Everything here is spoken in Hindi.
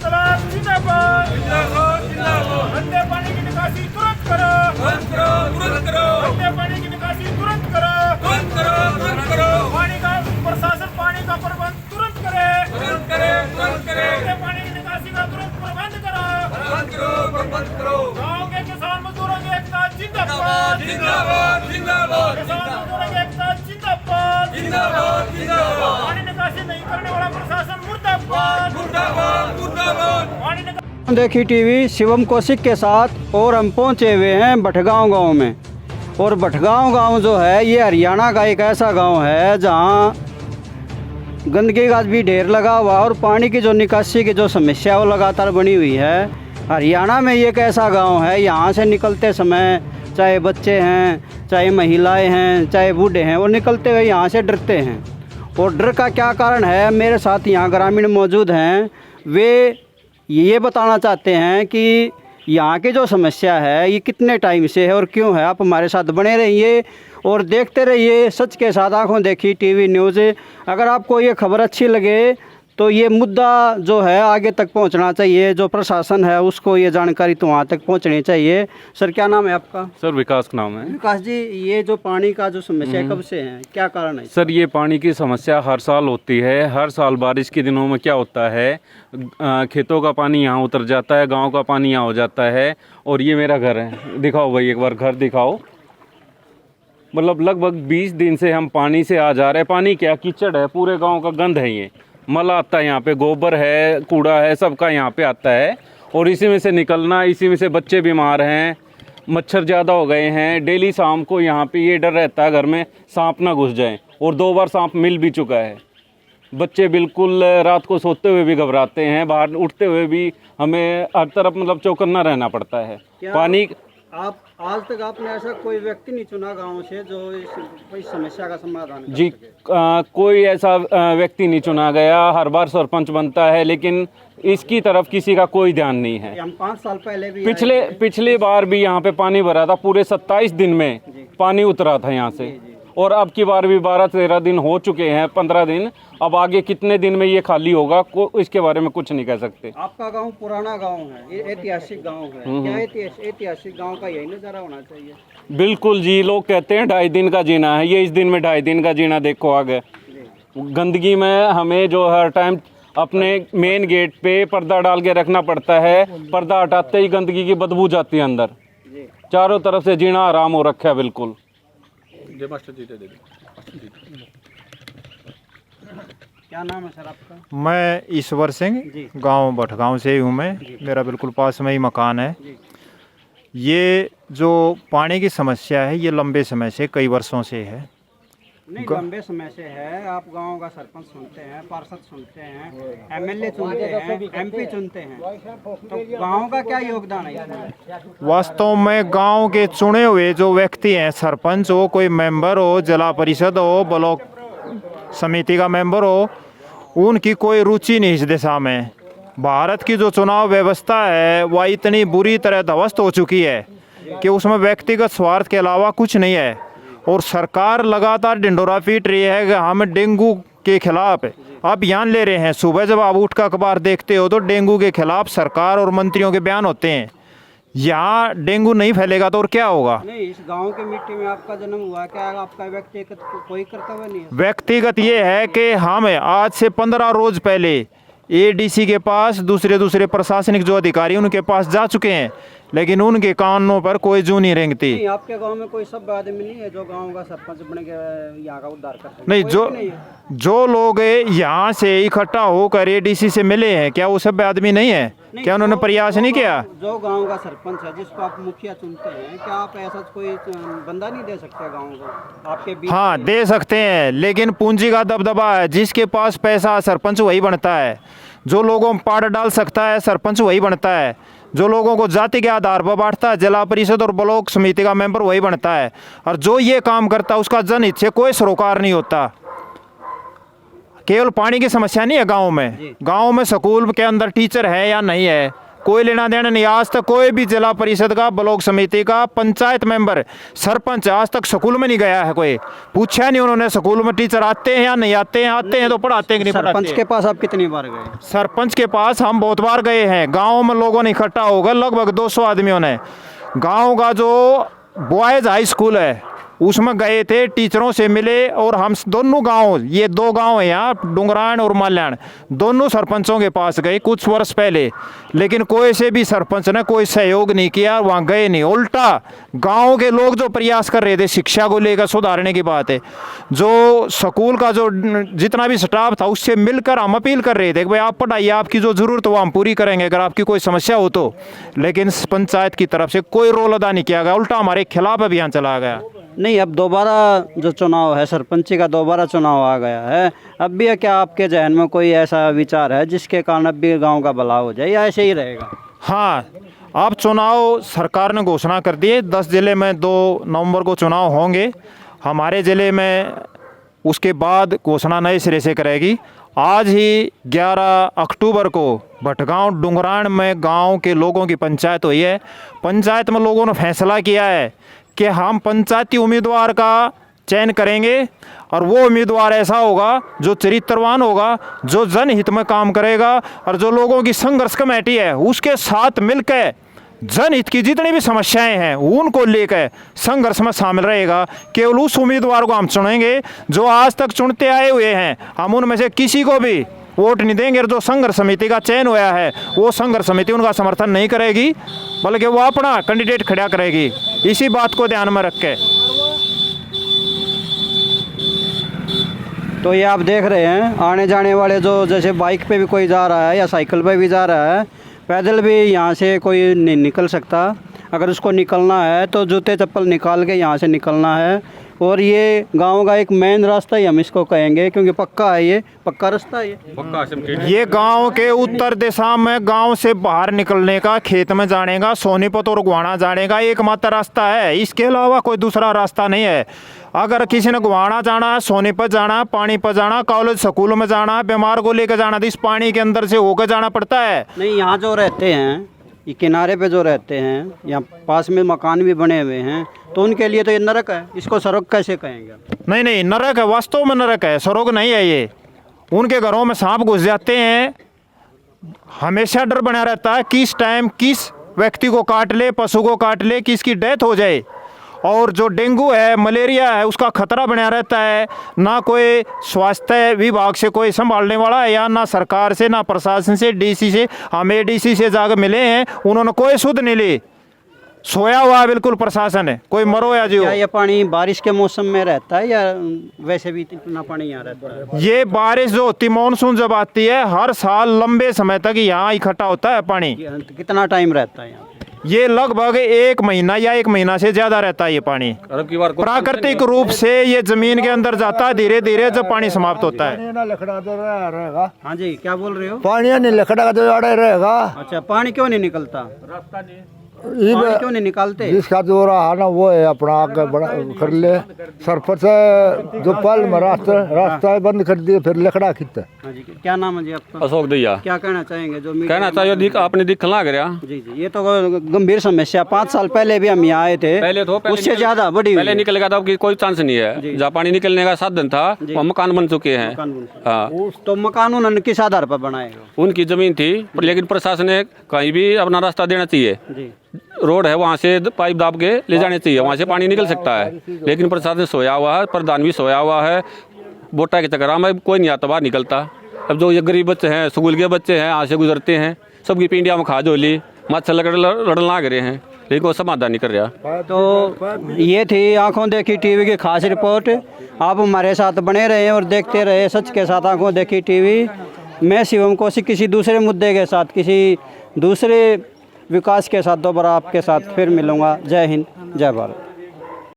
इनकलाब जिंदाबाद जिंदाबाद जिंदाबाद। गंदे पानी की निकासी तुरंत करो, तुरंत करो। गंदे पानी की निकासी तुरंत करो, तुरंत करो। पानी का प्रशासन पानी का प्रबंध तुरंत करे, तुरंत करे। गंदे पानी की निकासी का तुरंत प्रबंध करो, प्रबंध करो। गाँव के किसान मजदूरों की एकता जिंदाबाद जिंदाबाद जिंदाबाद। किसान मजदूरों की एकता जिंदाबाद जिंदाबाद जिंदाबाद। पानी निकासी नहीं करने वाला प्रशासन मुर्दाबाद मुर्दाबाद मुर्दाबाद। पानी देखी टीवी शिवम कौशिक के साथ और हम पहुंचे हुए हैं भटगांव गांव में। और भटगांव गांव जो है ये हरियाणा का एक ऐसा गांव है जहां गंदगी का भी ढेर लगा हुआ और पानी की जो निकासी की जो समस्या वो लगातार बनी हुई है। हरियाणा में ये एक ऐसा गांव है, यहाँ से निकलते समय चाहे बच्चे हैं, चाहे महिलाएं हैं, चाहे बूढ़े हैं, वो निकलते हुए यहाँ से डरते हैं। और डर का क्या कारण है, मेरे साथ यहाँ ग्रामीण मौजूद हैं, वे ये बताना चाहते हैं कि यहाँ की जो समस्या है ये कितने टाइम से है और क्यों है। आप हमारे साथ बने रहिए और देखते रहिए सच के साथ आंखों देखी टीवी न्यूज़। अगर आपको ये खबर अच्छी लगे तो ये मुद्दा जो है आगे तक पहुंचना चाहिए, जो प्रशासन है उसको ये जानकारी तो वहाँ तक पहुंचनी चाहिए। सर क्या नाम है आपका? सर विकास नाम है। विकास जी, ये जो पानी का जो समस्या कब से है, क्या कारण है? सर ये पानी की समस्या हर साल होती है। हर साल बारिश के दिनों में क्या होता है, खेतों का पानी यहाँ उतर जाता है, गांव का पानी यहाँ हो जाता है। और ये मेरा घर है, दिखाओ भाई एक बार घर दिखाओ। मतलब लगभग 20 दिन से हम पानी से आ जा रहे हैं। पानी क्या कीचड़ है, पूरे गांव का गंद है, ये मल आता है, यहाँ पे गोबर है, कूड़ा है, सबका यहाँ पे आता है। और इसी में से निकलना, इसी में से बच्चे बीमार हैं, मच्छर ज़्यादा हो गए हैं। डेली शाम को यहाँ पे ये डर रहता है घर में सांप ना घुस जाए, और 2 बार सांप मिल भी चुका है। बच्चे बिल्कुल रात को सोते हुए भी घबराते हैं, बाहर उठते हुए भी हमें हर तरफ मतलब चौकन्ना रहना पड़ता है। पानी आप आज तक आपने ऐसा कोई व्यक्ति नहीं चुना गांव से जो इस समस्या का समाधान कर जी सके? कोई ऐसा व्यक्ति नहीं चुना गया। हर बार सरपंच बनता है लेकिन इसकी तरफ किसी का कोई ध्यान नहीं है। हम 5 साल पहले भी पिछले बार भी यहाँ पे पानी भरा था, पूरे 27 दिन में पानी उतरा था यहाँ से। और अब की बार भी 12-13 दिन हो चुके हैं, 15 दिन। अब आगे कितने दिन में ये खाली होगा इसके बारे में कुछ नहीं कह सकते। आपका गांव पुराना गांव है, ये ऐतिहासिक गांव है, क्या ऐतिहासिक गांव का यही नज़ारा होना चाहिए? बिल्कुल जी, लोग कहते हैं 2.5 दिन का जीना है, ये इस दिन में 2.5 दिन का जीना देखो आगे। गंदगी में हमें जो हर टाइम अपने मेन गेट पे पर्दा डाल के रखना पड़ता है। पर्दा हटाते ही गंदगी की बदबू जाती है अंदर। चारों तरफ से जीना आराम हो रखा है बिल्कुल। क्या नाम है सर आपका? मैं ईश्वर सिंह, गांव भटगांव से ही हूँ मैं। मेरा बिल्कुल पास में ही मकान है। ये जो पानी की समस्या है ये लंबे समय से, कई वर्षों से है। नहीं, लंबे समय से है। आप गांव का सरपंच सुनते हैं, पार्षद सुनते हैं, एमएलए चुनते हैं, एमपी चुनते हैं, तो गांव का क्या योगदान है इसमें? वास्तव में गांव के चुने हुए जो व्यक्ति हैं, सरपंच हो, कोई मेंबर हो, जिला परिषद हो, ब्लॉक समिति का मेंबर हो, उनकी कोई रुचि नहीं इस दिशा में। भारत की जो चुनाव व्यवस्था है वह इतनी बुरी तरह ध्वस्त हो चुकी है कि उसमें व्यक्तिगत स्वार्थ के अलावा कुछ नहीं है। और सरकार लगातार ढिंढोरा पीट रही है कि हम डेंगू के खिलाफ अभियान ले रहे हैं। सुबह जब आप उठ कर अखबार देखते हो तो डेंगू के खिलाफ सरकार और मंत्रियों के बयान होते हैं। यहाँ डेंगू नहीं फैलेगा तो और क्या होगा? नहीं, इस गांव के मिट्टी में आपका जन्म हुआ, क्या आपका व्यक्तिगत कोई कर्तव्य नहीं है? व्यक्तिगत ये है कि हम आज से 15 रोज पहले एडीसी के पास, दूसरे प्रशासनिक जो अधिकारी उनके पास जा चुके हैं, लेकिन उनके कानों पर कोई जू नहीं रेंगती। नहीं, आपके गांव में कोई सब आदमी नहीं है जो गांव का सरपंच बन के यहाँ का उद्धार कर सके? नहीं, जो लोग यहाँ से इकट्ठा होकर एडीसी से मिले हैं, क्या वो सब आदमी नहीं है? क्या उन्होंने प्रयास नहीं किया? जो गांव का सरपंच है जिसको आप मुखिया चुनते हैं, क्या आप ऐसा कोई बंदा नहीं दे सकते गांव को आपके बीच? हाँ, दे सकते हैं, लेकिन पूंजी का दबदबा है। जिसके पास पैसा, सरपंच वही बनता है। जो लोगों में पाड़ डाल सकता है, सरपंच वही बनता है। जो लोगों को जाति के आधार पर बांटता है, जिला परिषद और ब्लॉक समिति का मेंबर वही बनता है। और जो ये काम करता है उसका जनहित से कोई सरोकार नहीं होता। केवल पानी की समस्या नहीं है गांव में। गांव में स्कूल के अंदर टीचर है या नहीं है, कोई लेना देना नहीं। आज तक कोई भी जिला परिषद का, ब्लॉक समिति का, पंचायत मेंबर, सरपंच आज तक स्कूल में नहीं गया है। कोई पूछा नहीं उन्होंने स्कूल में टीचर आते हैं या नहीं आते हैं, आते हैं तो पढ़ाते हैं कि नहीं सरपंच पढ़ाते। के पास आप कितनी बार गए? सरपंच के पास हम बहुत बार गए हैं। गाँव में लोगों ने इकट्ठा होकर लगभग 200 आदमियों ने, गाँव का जो बॉयज हाई स्कूल है उसमें गए थे, टीचरों से मिले। और हम दोनों गांव, ये 2 गांव हैं यहाँ, डुंगरान और माल्याण, दोनों सरपंचों के पास गए कुछ वर्ष पहले, लेकिन कोई से भी सरपंच ने कोई सहयोग नहीं किया, वहाँ गए नहीं। उल्टा गांव के लोग जो प्रयास कर रहे थे शिक्षा को लेकर सुधारने की बात है, जो स्कूल का जो जितना भी स्टाफ था उससे मिलकर हम अपील कर रहे थे कि भाई आप पढ़ाइए, आपकी जो ज़रूरत हो हम पूरी करेंगे अगर आपकी कोई समस्या हो तो। लेकिन पंचायत की तरफ से कोई रोल अदा नहीं किया गया, उल्टा हमारे खिलाफ अभियान चलाया गया। नहीं, अब दोबारा जो चुनाव है, सरपंची का दोबारा चुनाव आ गया है, अब भी क्या आपके जहन में कोई ऐसा विचार है जिसके कारण अब भी गांव का भला हो जाए, या ऐसे ही रहेगा? हाँ, अब चुनाव सरकार ने घोषणा कर दी है, 10 जिले में 2 नवंबर को चुनाव होंगे। हमारे ज़िले में उसके बाद घोषणा नए सिरे से करेगी। आज ही 11 अक्टूबर को भटगांव डुंगरान में गांव के लोगों की पंचायत हुई है। पंचायत में लोगों ने फैसला किया है कि हम पंचायती उम्मीदवार का चयन करेंगे और वो उम्मीदवार ऐसा होगा जो चरित्रवान होगा, जो जनहित में काम करेगा और जो लोगों की संघर्ष कमेटी है उसके साथ मिलकर जनहित की जितनी भी समस्याएं हैं उनको लेकर संघर्ष में शामिल रहेगा। केवल उस उम्मीदवार को हम चुनेंगे जो आज तक चुनते आए हुए हैं। हम उनमें से किसी को भी वोट नहीं देंगे। और जो संघर्ष समिति का चयन हुआ है वो संघर्ष समिति उनका समर्थन नहीं करेगी, बल्कि वो अपना कैंडिडेट खड़ा करेगी। इसी बात को ध्यान में रख के तो ये आप देख रहे हैं आने जाने वाले जो, जैसे बाइक पे भी कोई जा रहा है या साइकिल पे भी जा रहा है, पैदल भी यहाँ से कोई नहीं निकल सकता। अगर उसको निकलना है तो जूते चप्पल निकाल के यहाँ से निकलना है। और ये गांव का एक मेन रास्ता ही हम इसको कहेंगे, क्योंकि पक्का है, ये पक्का रास्ता है। ये गांव के उत्तर दिशा में गांव से बाहर निकलने का, खेत में जाने का, सोनीपत और गुवाना जाने का एकमात्र रास्ता है। इसके अलावा कोई दूसरा रास्ता नहीं है। अगर किसी ने गुवाना जाना है, सोनीपत जाना है, पानीपत जाना है, कॉलेज स्कूल में जाना है, बीमार को लेकर जाना है, तो इस पानी के अंदर से होकर जाना पड़ता है। नहीं, यहाँ जो रहते हैं, ये किनारे पे जो रहते हैं, यहाँ पास में मकान भी बने हुए हैं, तो उनके लिए तो ये नरक है। इसको सड़क कैसे कहेंगे? नहीं नहीं, नरक है, वास्तव में नरक है, सड़क नहीं है ये। उनके घरों में सांप घुस जाते हैं, हमेशा डर बना रहता है किस टाइम किस व्यक्ति को काट ले, पशु को काट ले, किसकी डेथ हो जाए। और जो डेंगू है, मलेरिया है, उसका खतरा बना रहता है। ना कोई स्वास्थ्य विभाग से कोई संभालने वाला है, या ना सरकार से, ना प्रशासन से, डीसी से। हम एडीसी से जाकर मिले हैं, उन्होंने कोई सुध नहीं ली, सोया हुआ बिल्कुल प्रशासन है, कोई मरो या जियो। क्या ये पानी बारिश के मौसम में रहता है या वैसे भी इतना पानी यहाँ रहता है? ये बारिश जो होती, मानसून जब आती है, हर साल लंबे समय तक यहाँ इकट्ठा होता है पानी। कितना टाइम रहता है यहाँ? ये लगभग 1 महीना या 1 महीना से ज्यादा रहता है ये पानी। प्राकृतिक रूप से ये जमीन के अंदर जाता है, धीरे धीरे जब पानी समाप्त होता है। हाँ जी, क्या बोल रहे हो? पानी नहीं लकड़ा तो अड़े रहेगा। अच्छा, पानी क्यों नहीं निकलता? पानी क्यों नहीं निकालते? जिसका जो रहा ना वो है अपना आगे बड़ा कर ले। सरपंच जो पल में रास्ता बंद कर दिए, फिर लकड़ा खींचते। हाँ जी, क्या नाम है जी आपका? अशोक दैया। क्या कहना चाहेंगे? जो कहना चाहिए आपने दिखला गया। जी जी, ये तो गंभीर समस्या। 5 साल पहले भी हम यहाँ आए थे, उससे ज्यादा बड़ी। पहले निकलेगा तो अब कोई चांस नहीं है। जहाँ पानी निकलने का साधन था वहाँ मकान बन चुके हैं। हाँ, तो मकान उन्होंने किस आधार पर बनाएगा? उनकी जमीन थी, लेकिन प्रशासन ने कहीं भी अपना रास्ता देना चाहिए। जी, रोड है, वहाँ से पाइप दाब के ले जाने चाहिए, वहाँ से पानी निकल सकता है। लेकिन प्रशासन सोया हुआ है, प्रधान भी सोया हुआ है। बोटा के चक्कर में कोई नहीं आता, बाहर निकलता। अब जो ये गरीब बच्चे हैं, स्कूल के बच्चे हैं, यहाँ से गुजरते हैं, सबकी पिंडिया में खा जोली, मच्छर लड़ना लग रहे हैं, लेकिन कोई समाधान नहीं कर रहा। तो ये थी आंखों देखी टीवी की खास रिपोर्ट। आप हमारे साथ बने रहे और देखते रहे सच के साथ आंखों देखी टीवी। मैं शिवम कौशिक किसी दूसरे मुद्दे के साथ, किसी दूसरे विकास के साथ दोबारा आपके साथ फिर मिलूँगा। जय हिंद, जय भारत।